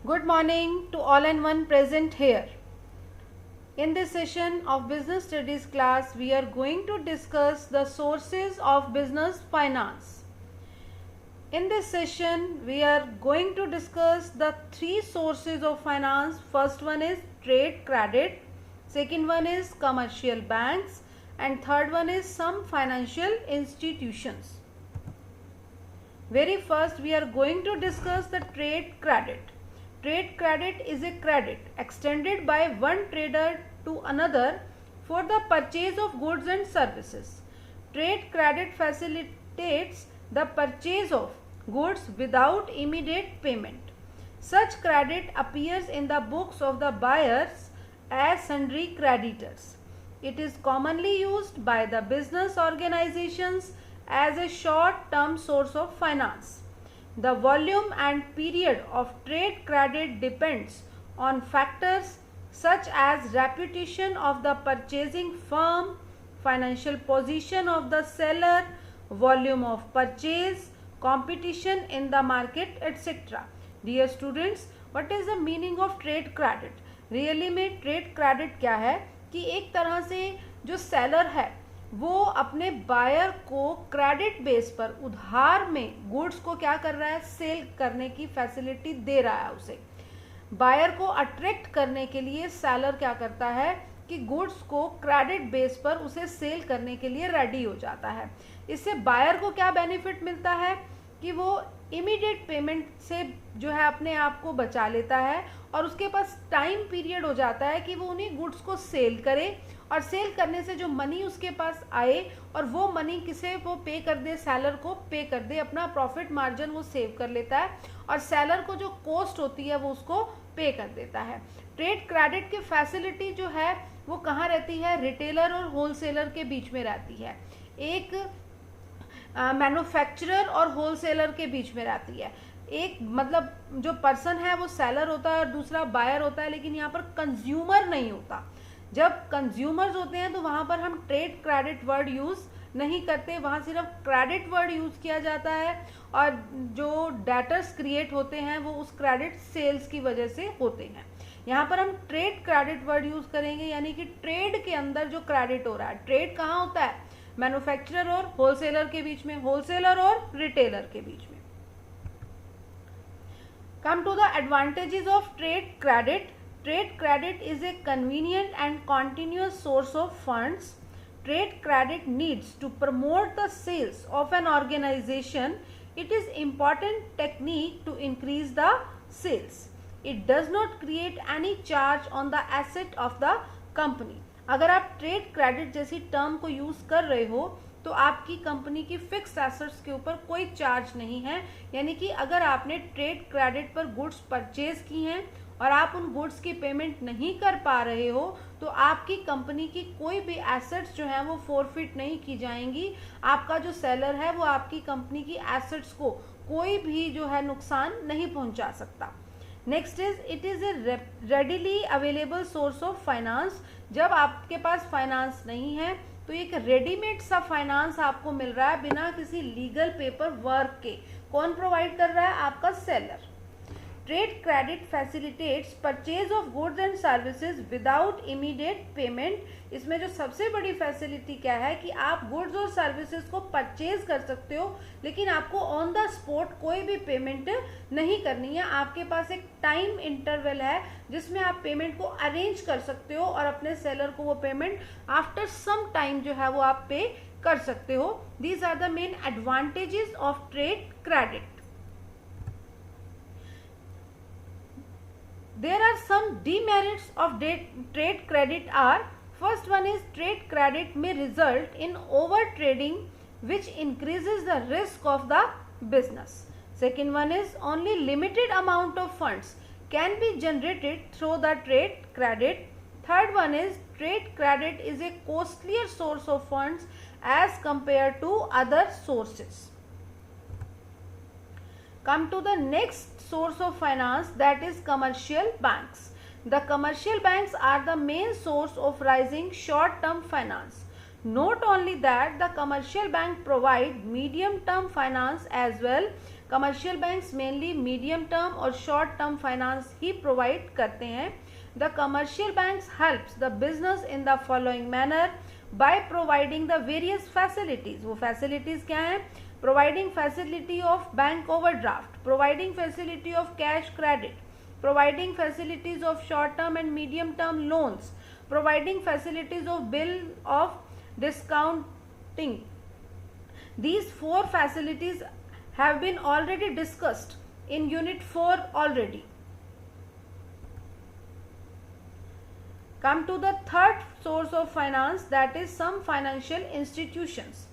Good morning to all and one present here. In this session of Business Studies class, we are going to discuss the sources of business finance. In this session, we are going to discuss the three sources of finance. First one is trade credit, second one is commercial banks, and third one is some financial institutions. Very first, we are going to discuss the trade credit. Trade credit is a credit extended by one trader to another for the purchase of goods and services. Trade credit facilitates the purchase of goods without immediate payment. Such credit appears in the books of the buyers as sundry creditors. It is commonly used by the business organizations as a short-term source of finance. The volume and period of trade credit depends on factors such as reputation of the purchasing firm, financial position of the seller, volume of purchase, competition in the market, etc. Dear students, what is the meaning of trade credit? Really में trade credit क्या है कि एक तरह से जो seller है वो अपने बायर को क्रेडिट बेस पर उधार में गुड्स को क्या कर रहा है, सेल करने की फैसिलिटी दे रहा है उसे। बायर को अट्रैक्ट करने के लिए सेलर क्या करता है कि गुड्स को क्रेडिट बेस पर उसे सेल करने के लिए रेडी हो जाता है। इससे बायर को क्या बेनिफिट मिलता है कि वो इमीडिएट पेमेंट से जो है अपने आप को बचा लेता है और उसके पास टाइम पीरियड हो जाता है कि वो उन्हीं गुड्स को सेल करे और सेल करने से जो मनी उसके पास आए और वो मनी किसे वो पे कर दे, सेलर को पे कर दे, अपना प्रॉफिट मार्जिन वो सेव कर लेता है और सेलर को जो कॉस्ट होती है वो उसको पे कर देता है। ट्रेड क्रेडिट की फैसिलिटी जो है वो कहाँ रहती है, रिटेलर और होलसेलर के बीच में रहती है। एक मैन्युफैक्चरर और होलसेलर के बीच में रहती है। एक मतलब जो पर्सन है वो सेलर होता है और दूसरा बायर होता है, लेकिन यहाँ पर कंज्यूमर नहीं होता। जब कंज्यूमर्स होते हैं तो वहाँ पर हम ट्रेड क्रेडिट वर्ड यूज़ नहीं करते, वहाँ सिर्फ क्रेडिट वर्ड यूज़ किया जाता है और जो डेटर्स क्रिएट होते हैं वो उस क्रेडिट सेल्स की वजह से होते हैं। यहाँ पर हम ट्रेड क्रेडिट वर्ड यूज़ करेंगे, यानी कि ट्रेड के अंदर जो क्रेडिट हो रहा है। ट्रेड कहाँ होता है, मैन्युफैक्चरर और होलसेलर के बीच में, होलसेलर और रिटेलर के बीच में। Come to the advantages of trade credit. Trade credit is a convenient and continuous source of funds. Trade credit needs to promote the sales of an organization. It is important technique to increase the sales. It does not create any charge on the asset of the company. अगर आप trade credit जैसी term को use कर रहे हो तो आपकी company की फिक्स्ड एसेट्स के ऊपर कोई चार्ज नहीं है। यानी कि अगर आपने ट्रेड क्रेडिट पर गुड्स परचेज की हैं और आप उन गुड्स की पेमेंट नहीं कर पा रहे हो तो आपकी कंपनी की कोई भी एसेट्स जो है वो फोरफिट नहीं की जाएंगी। आपका जो सेलर है वो आपकी कंपनी की एसेट्स को कोई भी जो है नुकसान नहीं पहुंचा सकता। Next is it is a readily available source of finance. जब आपके पास फाइनेंस नहीं है तो एक रेडीमेड सा फाइनेंस आपको मिल रहा है बिना किसी लीगल पेपर वर्क के। कौन प्रोवाइड कर रहा है, आपका seller. Trade credit facilitates purchase of goods and services without immediate payment. इसमें जो सबसे बड़ी फैसिलिटी क्या है कि आप गुड्स और सर्विसेज को परचेज कर सकते हो, लेकिन आपको ऑन द स्पॉट कोई भी पेमेंट नहीं करनी है। आपके पास एक टाइम इंटरवल है जिसमें आप पेमेंट को अरेंज कर सकते हो और अपने सेलर को वो पेमेंट आफ्टर सम टाइम जो है वो आप पे कर सकते हो। These are the main advantages of trade credit. There are some demerits of trade credit are, first one is trade credit may result in over trading which increases the risk of the business. Second one is only limited amount of funds can be generated through the trade credit. Third one is trade credit is a costlier source of funds as compared to other sources. Come to the next source of finance, that is commercial banks. The commercial banks are the main source of rising short-term finance. Not only that, the commercial bank provide medium-term finance as well. Commercial banks mainly medium term और short term finance ही provide करते हैं. The commercial banks helps the business in the following manner by providing the various facilities. वो facilities क्या हैं? Providing facility of bank overdraft, providing facility of cash credit, providing facilities of short term and medium term loans, providing facilities of bill of discounting. These 4 facilities have been already discussed in unit 4 already. Come to the third source of finance, that is some financial institutions.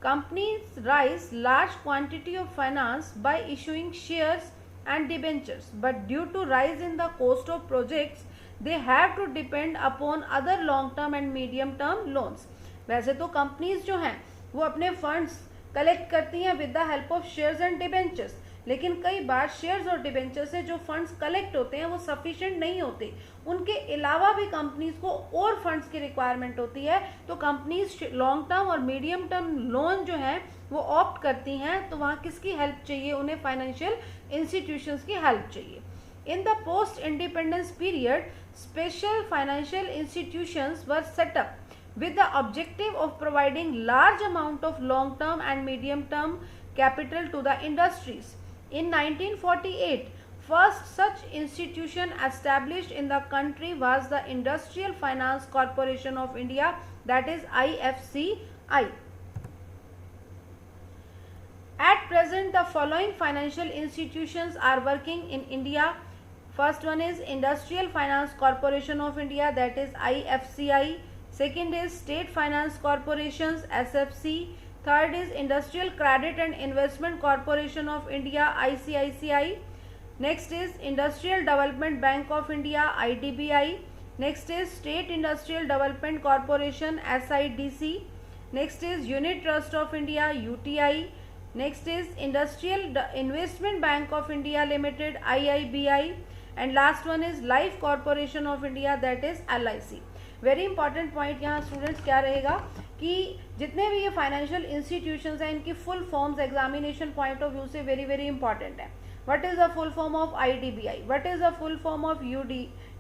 Companies raise large quantity of finance by issuing shares and debentures, but due to rise in the cost of projects they have to depend upon other long term and medium term loans. वैसे तो companies जो हैं वो अपने funds collect करती हैं with the help of shares and debentures, लेकिन कई बार शेयर्स और डिबेंचर से जो फंड्स कलेक्ट होते हैं वो सफिशिएंट नहीं होते. उनके अलावा भी कंपनीज को और फंड्स की रिक्वायरमेंट होती है, तो कंपनीज लॉन्ग टर्म और मीडियम टर्म लोन जो है वो ऑप्ट करती हैं. तो वहाँ किसकी हेल्प चाहिए? उन्हें फाइनेंशियल इंस्टीट्यूशंस की हेल्प चाहिए. In the post independence period special financial institutions were set up with the objective of providing large amount of long term and medium term capital to the industries. In 1948, first such institution established in the country was the Industrial Finance Corporation of India, that is IFCI. At present, the following financial institutions are working in India. First one is Industrial Finance Corporation of India, that is IFCI. Second is State Finance Corporations, SFC. Third is Industrial Credit and Investment Corporation of India, ICICI. Next is Industrial Development Bank of India, IDBI. Next is State Industrial Development Corporation, SIDC. Next is Unit Trust of India, UTI. Next is Industrial Investment Bank of India Limited, IIBI. And last one is Life Corporation of India, that is LIC. Very important point यहाँ students क्या रहेगा कि जितने भी ये financial institutions हैं इनकी full forms examination point of view से वेरी वेरी इंपॉर्टेंट है. What is the full form of IDBI? What is the full form of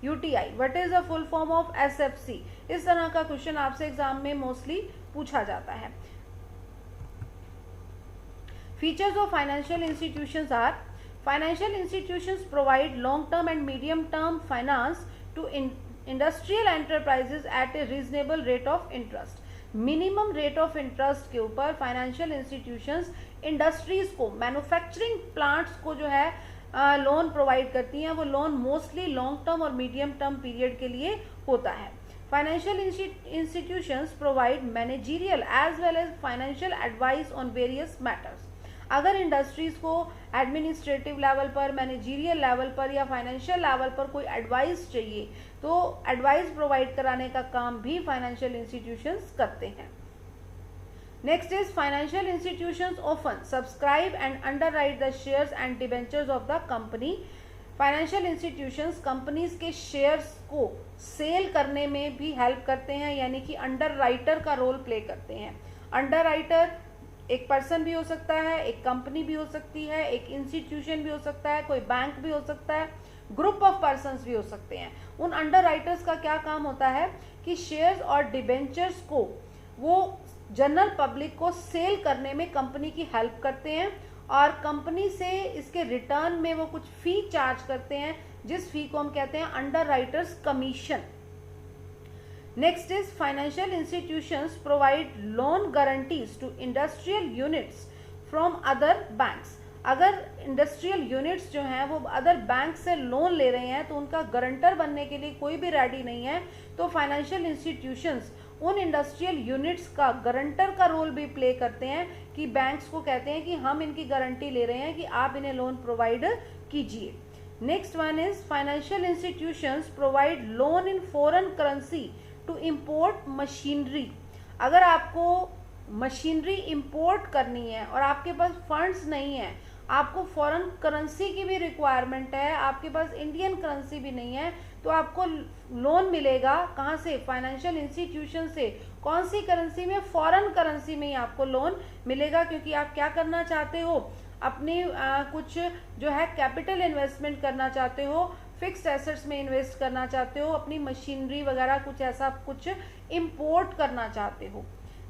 UTI? What is the full form of SFC? इस तरह का question आपसे exam में mostly पूछा जाता है. Features of financial institutions are: financial institutions provide long term and medium term finance to industrial enterprises at a reasonable rate of interest. Minimum rate of interest के ऊपर फाइनेंशियल इंस्टीट्यूशंस इंडस्ट्रीज को, manufacturing plants को जो है loan provide करती हैं. वो loan mostly long term और मीडियम टर्म पीरियड के लिए होता है. Financial institutions provide managerial as well as financial advice on various matters. अगर इंडस्ट्रीज को एडमिनिस्ट्रेटिव लेवल पर, मैनेजरियल लेवल पर या फाइनेंशियल लेवल पर कोई एडवाइस चाहिए तो एडवाइस प्रोवाइड कराने का काम भी फाइनेंशियल इंस्टीट्यूशंस करते हैं. Next is financial institutions often subscribe and underwrite the shares and debentures of the company. Financial institutions companies के शेयर्स को सेल करने में भी हेल्प करते हैं, यानी कि अंडरराइटर का रोल प्ले करते हैं. अंडरराइटर एक पर्सन भी हो सकता है, एक कंपनी भी हो सकती है, एक इंस्टीट्यूशन भी हो सकता है, कोई बैंक भी हो सकता है, ग्रुप ऑफ पर्संस भी हो सकते हैं. उन अंडरराइटर्स का क्या काम होता है कि शेयर्स और डिबेंचर्स को वो जनरल पब्लिक को सेल करने में कंपनी की हेल्प करते हैं और कंपनी से इसके रिटर्न में वो कुछ फी चार्ज करते हैं, जिस फी को हम कहते हैं underwriters commission. Next is financial institutions provide loan guarantees to industrial units from other banks. अगर इंडस्ट्रियल यूनिट्स जो हैं वो अदर बैंक से लोन ले रहे हैं तो उनका गारंटर बनने के लिए कोई भी रेडी नहीं है, तो फाइनेंशियल इंस्टीट्यूशंस उन इंडस्ट्रियल यूनिट्स का गारंटर का रोल भी प्ले करते हैं कि बैंक्स को कहते हैं कि हम इनकी गारंटी ले रहे हैं कि आप इन्हें लोन प्रोवाइड कीजिए. Next one is financial institutions provide loan in foreign currency to import machinery. अगर आपको मशीनरी इंपोर्ट करनी है और आपके पास फंड्स नहीं है, आपको फॉरेन करेंसी की भी रिक्वायरमेंट है, आपके पास इंडियन करेंसी भी नहीं है, तो आपको लोन मिलेगा कहाँ से? फाइनेंशियल इंस्टीट्यूशन से. कौन सी करेंसी में? फॉरेन करेंसी में ही आपको लोन मिलेगा, क्योंकि आप क्या करना चाहते हो? अपनी कुछ जो है कैपिटल इन्वेस्टमेंट करना चाहते हो, फिक्स्ड एसेट्स में इन्वेस्ट करना चाहते हो, अपनी मशीनरी वगैरह कुछ ऐसा कुछ इंपोर्ट करना चाहते हो।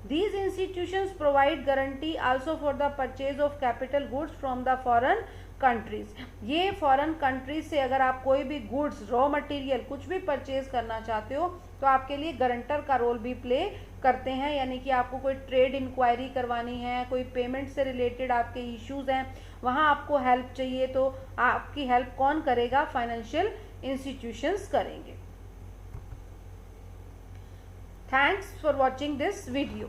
These institutions provide guarantee also for the purchase of capital goods from the foreign countries। ये फॉरेन कंट्रीज से अगर आप कोई भी गुड्स, रॉ मटेरियल कुछ भी परचेज करना चाहते हो तो आपके लिए गारंटर का रोल भी प्ले करते हैं। यानी कि आपको कोई ट्रेड इंक्वायरी करवानी है, कोई पेमेंट से रिलेटेड आपके इश्यूज हैं, वहाँ आपको हेल्प चाहिए तो आपकी हेल्प कौन करेगा? फाइनेंशियल इंस्टीट्यूशंस करेंगे। Thanks for watching this video.